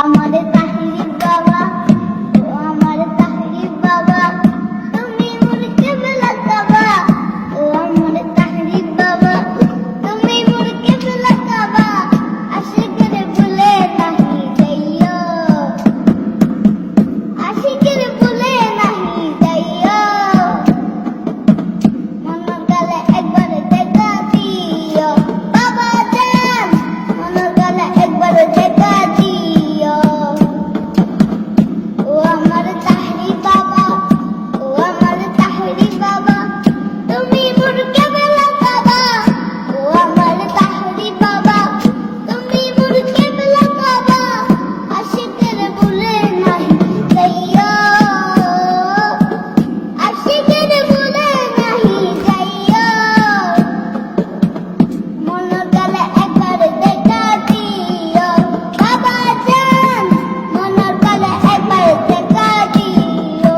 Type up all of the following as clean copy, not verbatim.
আমাদের তাহরির বাবা, ও আমার তাহরির বাবা, তুমি মুরকে বেলা কাবা, ও আমার তাহরির বাবা, তুমি মুরকে বেলা কাবা, আশিকের ভুলে নাহি যাইও, আশিকের ভুলে নাহি যাইও, মনের গালে একবার দেখা দিও বাবা জান, মনের গালে একবার দেখা দিও। ও আমার তাহরির বাবা, ও আমার তাহরির বাবা, তুমি মুরকে বেলা কাবা, ও আমার তাহরির বাবা, তুমি মুরকে বেলা কাবা, আশিকের ভুলে নাহি যাইও, আশিকের ভুলে নাহি যাইও, মনের গালে একবার দেখা দিও বাবা জান, মনের গালে একবার দেখা দিও।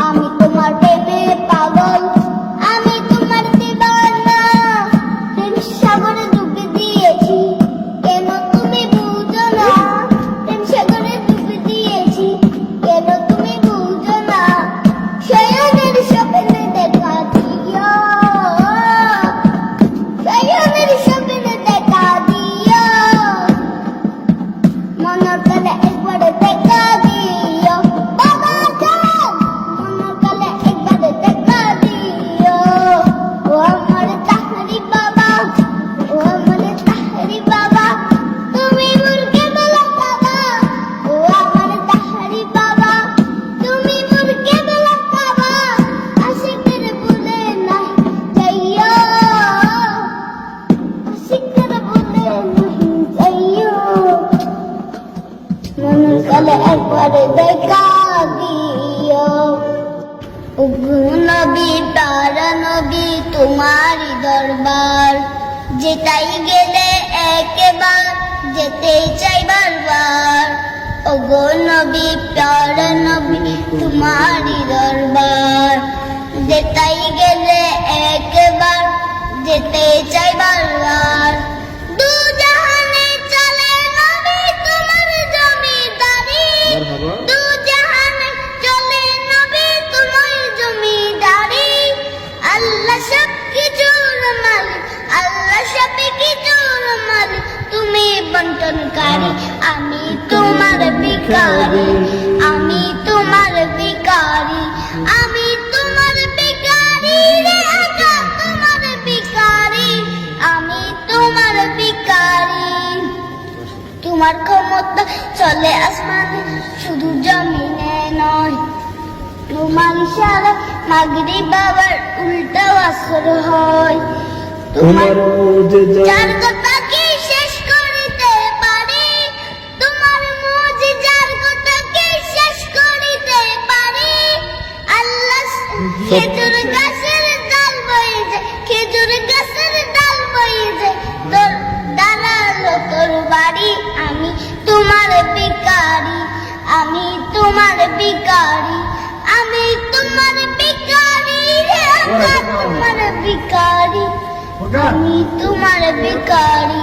আমি তোমার প্রেমে পাগল, আমি তোমার দিওয়ানা, প্রেম সাগরে ডুবে দিয়েছি, কেন তুমি বুঝো না, প্রেম সাগরে ডুবে দিয়েছি, কেন তুমি বুঝো না, শয়নের স্বপ্নে দেখা দিও, শয়নের স্বপ্নে দেখা দিও, মনের গালে একবার দেখা দিও বাবা জান, মনের গালে একবার দেখা দিও। ও আমার তাহরির বাবা, ও আমার তাহরির বাবা, তুমি মুরকে বেলা কাবা, ও আমার তাহরির বাবা, তুমি মুরকে বেলা কাবা, আশিকের ভুলে নাহি যাইও, আশিকের ভুলে নাহি যাইও, মনের গালে একবার দেখা দিও। ওগো নবী প্যারা নবী তোমারই দরবার, যেটাই গেলে একবার যেতেই চাই বারবার, ওগো নবী প্যারা নবী তোমারই দরবার, যেটাই গেলে একবার যেতেই চাই বারবার, দু জাহানে চলে নবী তোমার জমিদারি, দু জাহানে চলে নবী তোমার জমিদারি, আল্লাহ সব কিছুর মালিক, আল্লাহ সব কিছুর মালিক, তুমি বন্টনকারী, আমি তোমার ভিখারি, আমি তোমার ভিখারি, আমি তোমার ভিখারি রে আকা তোমার ভিখারি, আমি তোমার ভিখারি। তোমার ক্ষমতা চলে আসমানে শুধু জমিনে নয়, তোমার ইশারা মাগরিব আবার উল্টা আসর হয়, তোমার যার কথা কি শেষ করিতে পারি, তোমার মুজিজার কথা কি শেষ করিতে পারি, আল্লাহ খেজুর গাছের ডাল বয়ে যায়, খেজুর গাছের ডাল বয়ে যায়, তোর দাঁড়ালো তোর বাড়ি, আমি তোমার ভিখারি, আমি তোমার ভিখারি, আমি তোমার ভিখারি রে আকা তোমার ভিখারি, আমি তোমার ভিখারি।